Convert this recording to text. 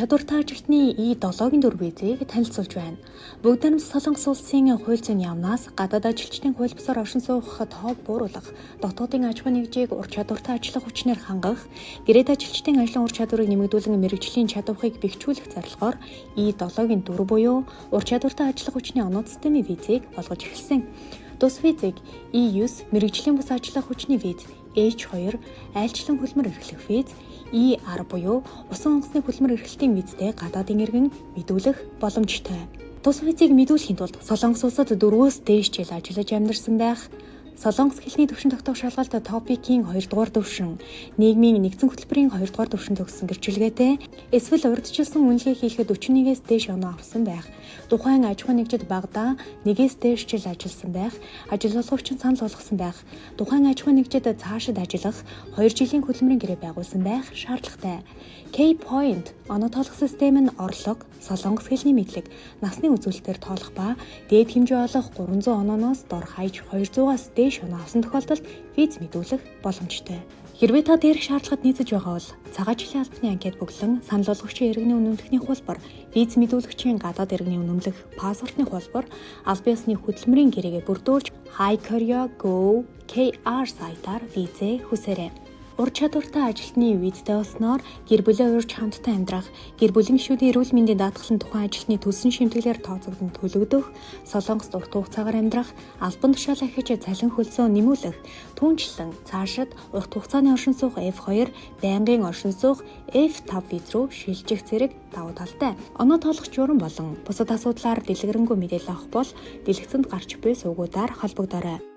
чадвартай ажилтны И7-гийн 4 визийг танилцуулж байна. Бүгд намж Солонгос улсын хууль зүйн яамнаас гадаад ажилчдын хуулбараар оршин суух тоог бууруулах, дотоодын аж ахуйн нэгжийг ур чадвартай ажиллах хүчнээр хангах, гэрээд ажилчдын ажлын ур чадварыг нэмэгдүүлэн мэргэжлийн чадварыг бэхжүүлэх зорилгоор И7-гийн 4 буюу ур чадвартай ажиллах хүчний оноо системийн визийг олгож эхэлсэн. Тус визийг E9 мэргэжлийн бус ажиллах хүчний виз, H2 айлчлан хөлмөр эрхлэх виз, E10 буюу усан онгоцны хөлмөр эрхлэлтийн визтэй гадаадын иргэн мэдүүлэх боломжтой. Тус визийг мэдүүлэхийн тулд Солонгос улсад 4-өөс дээш жил ажиллаж амьдарсан байх, Солонгос хэлний төвшин тогтоох шалгалт TOEIC-ийн 2 дугаар төвшин, нийгмийн нэгдсэн хөтөлбөрийн 2 дугаар төвшин төгссөн гэрчлэгээтэй, эсвэл урьдчилсан үнэлгээ хийхэд 41-ээс дээш оноо авсан байх, тухайн аж ахуйн нэгжид багадаа 1-ээс дээш жил ажилласан байх, ажил олгогч нь санал болгосон байх, тухайн аж ахуйн нэгжид цаашид ажиллах 2 жилийн хөдөлмөрийн гэрээ байгуулсан байх шаардлагатай. K-Point оноо тоолох систем нь орлого, Солонгос хэлний мэдлэг, насны үзүүлэлтээр тоолох ба дээд хэмжээ олох 300 онооноос дор хаяж 200-аас дээш оноо авсан тохиолдолд виз мэдүүлэх боломжтой. Хэрвээ та дээрх шаардлагад нийцэж байгаа бол цагаат жилийн албаны анкет бүглэн, санал болгогчийн иргэний үнэмлэхний хуулбар, виз мэдүүлэгчийн гадаад иргэний үнэмлэх паспортны хуулбар, албан ёсны хөдөлмөрийн гэрээгээ бүрдүүлж Hi Korea Go KR сайтаар визээ хүсээрэй. Ур чадвартай ажилтны визтэй болсноор гэр бүлээ урьж хамтдаа амьдрах, гэр бүлийн гишүүдийн эрүүл мэндийн даатгалын тухайн ажилтны төлсөн шимтгэлээр тооцогдсон төлөгдөх, Солонгост урт хугацаагаар амьдрах, албан тушаалаа хийж цалин хөлсөө нэмүүлэх, түүнчлэн цаашид урт хугацааны оршин суух F2, байнгын оршин суух F5 виз рүү шилжих зэрэг давуу талтай. Оноо тоолох журам болон бусад асуудлаар дэлгэрэнгүй мэдээлэл авах бол дэлгэцэнд гарч буй сувгуудаар холбогдоорой.